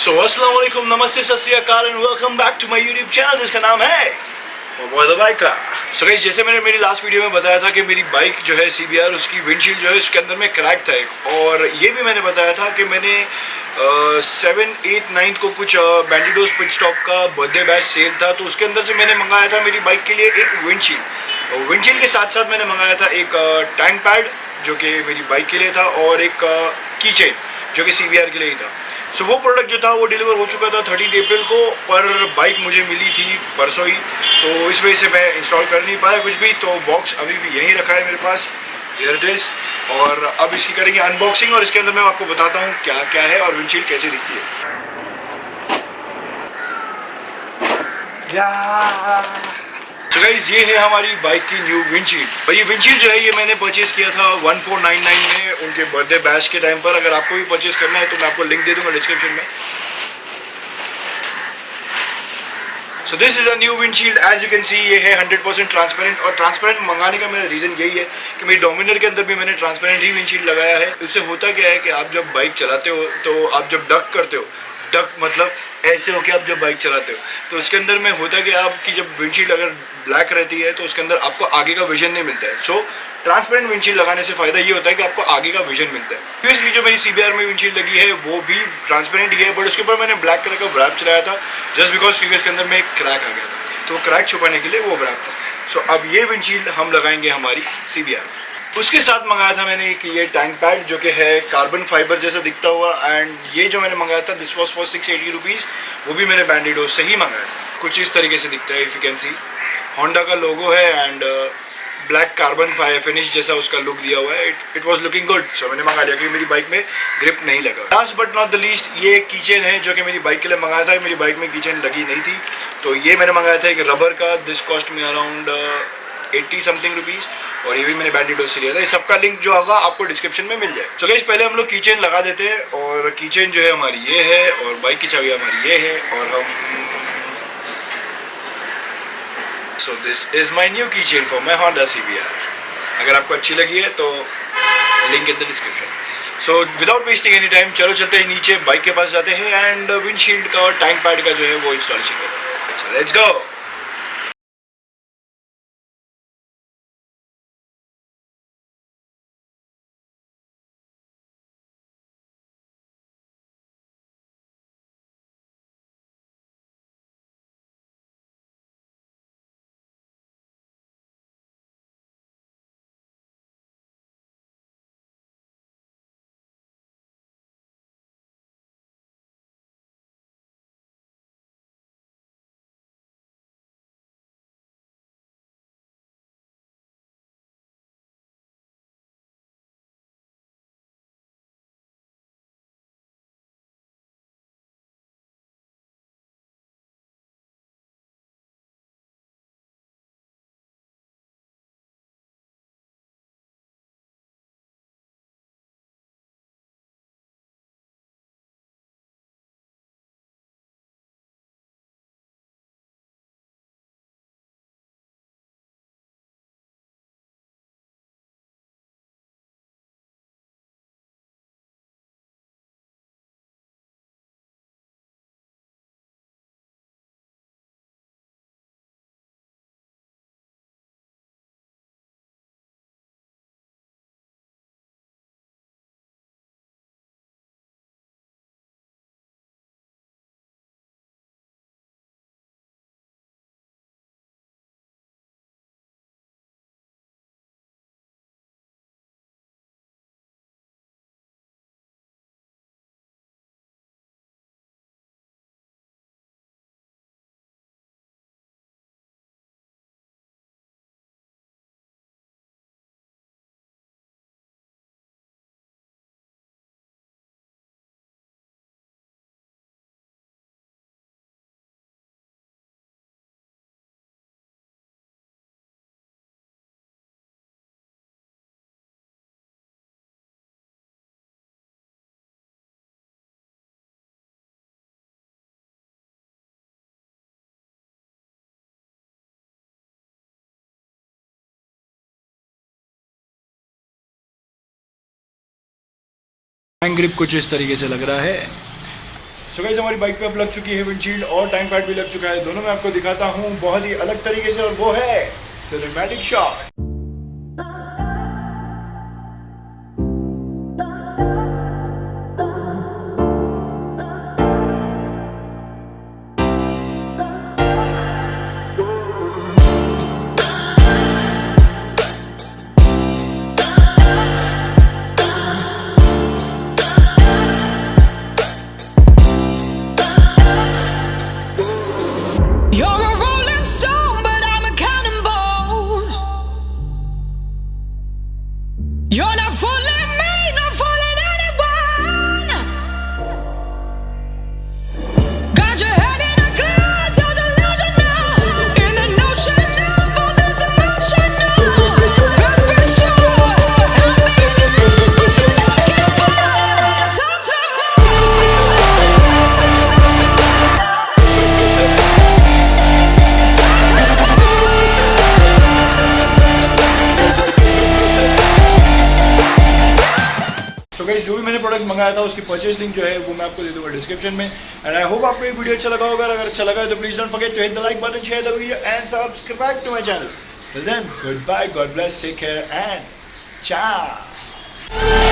सो अस्सलाम वालेकुम, नमस्ते, सत श्री अकाल and welcome back to my YouTube channel जिसका नाम है मोबाइल द बाइक का। सो गाइस, जैसे मैंने मेरी लास्ट वीडियो में बताया था कि मेरी बाइक जो है CBR, उसकी विंडशील्ड जो है उसके अंदर में क्रैक था एक, और ये भी मैंने बताया था कि मैंने 7, 8, 9 को कुछ बैंडिडोज पिट स्टॉप का बर्थडे बैच सेल था, तो उसके अंदर से मैंने मंगाया था मेरी बाइक के लिए एक विंडशील्ड के साथ साथ मैंने मंगाया था एक टैंक पैड जो कि मेरी बाइक के लिए था, और एक की चेन जो कि CBR के लिए ही था। सो वो प्रोडक्ट जो था वो डिलीवर हो चुका था 13 अप्रैल को, पर बाइक मुझे मिली थी परसों ही, तो इस वजह से मैं इंस्टॉल कर नहीं पाया कुछ भी। तो बॉक्स अभी भी यहीं रखा है मेरे पास, हियर इट इज, और अब इसकी करेंगे अनबॉक्सिंग और इसके अंदर मैं आपको बताता हूँ क्या क्या है और विंडशील्ड कैसे दिखती है। तो गाइस, ये है हमारी बाइक की न्यू विंडशील्ड, और ये विंडशील्ड जो है ये मैंने परचेज किया था 1499 में उनके बर्थडे बैच के टाइम पर। अगर आपको भी परचेज करना है तो मैं आपको लिंक दे दूंगा डिस्क्रिप्शन में। So this is a new windshield, as you can see ये है 100% ट्रांसपेरेंट, और ट्रांसपेरेंट मंगाने का मेरा रीज़न यही है कि मेरी डोमिनर के अंदर भी मैंने ट्रांसपेरेंट ही विंडशील्ड लगाया है। उससे होता क्या है कि आप जब बाइक चलाते हो तो आप जब डक करते हो, डक मतलब ऐसे हो कि आप जब बाइक चलाते हो तो उसके अंदर में होता है कि आपकी जब विंडशील्ड अगर ब्लैक रहती है तो उसके अंदर आपको आगे का विजन नहीं मिलता है। सो ट्रांसपेरेंट विंडशील्ड लगाने से फ़ायदा ये होता है कि आपको आगे का विजन मिलता है। प्रीवियसली जो मेरी CBR में विंडशील्ड लगी है वो भी ट्रांसपेरेंट ही है, बट उसके ऊपर मैंने ब्लैक कलर का व्रैप चलाया था जस्ट बिकॉज क्योंकि उसके अंदर में एक क्रैक आ गया था, तो क्रैक छुपाने के लिए वो व्रैप था। सो अब ये विंडशील्ड हम लगाएंगे हमारी CBR। उसके साथ मंगाया था मैंने एक ये टैंक पैड जो कि है कार्बन फाइबर जैसा दिखता हुआ, एंड ये जो मैंने मंगाया था दिस वॉज फॉर 680 रुपीज़, वो भी मैंने बैंडिडो से ही मंगाया था। कुछ इस तरीके से दिखता है, if you can C Honda का लोगो है एंड ब्लैक कार्बन फिनिश जैसा उसका लुक दिया हुआ है। इट वॉज लुकिंग गुड, सो मैंने मंगा लिया क्योंकि मेरी बाइक में ग्रिप नहीं लगा। Last but not the least, ये की चेन है जो कि मेरी बाइक के लिए मंगाया था। मेरी बाइक में की चेन लगी नहीं थी, तो ये मैंने मंगाया था एक रबर का। दिस कॉस्ट में अराउंड 80 समथिंग रुपीज़, और ये भी मैंने बैंडिडो से लिया था। इस सबका लिंक जो होगा आपको डिस्क्रिप्शन में मिल जाए। सो गाइस, पहले हम लोग की चेन लगा देते हैं, और की चेन जो है हमारी ये है, और बाइक की चाबी हमारी ये है, और हम so this is my new key chain for my Honda CBR। अगर आपको अच्छी लगी है तो link in the description. So without wasting any time चलो चलते हैं नीचे, बाइक के पास जाते हैं एंड विंडशील्ड का और टैंक पैड का जो है वो इंस्टॉलेशन करते हैं। Let's go. हैंड ग्रिप कुछ इस तरीके से लग रहा है। सो गाइस हमारी बाइक पे अब लग चुकी है विंडशील्ड और टाइम पैड भी लग चुका है। दोनों मैं आपको दिखाता हूँ बहुत ही अलग तरीके से, और वो है cinematic shot. You're not fooling me, not fooling anyone. Got your head in a clouds, you're delusional. In the notion of all this emotional. Let's be sure, I'm begging, looking for something so guys जो भी मैंने products मंगाया था उसकी purchase link जो है वो मैं आपको दे दूंगा डिस्क्रिप्शन में। एंड आई होप आपको ये वीडियो अच्छा लगा होगा। अगर अच्छा लगा तो please don't forget to hit the like button, share the video and subscribe to my channel. Till then good bye, God bless, take care and ciao।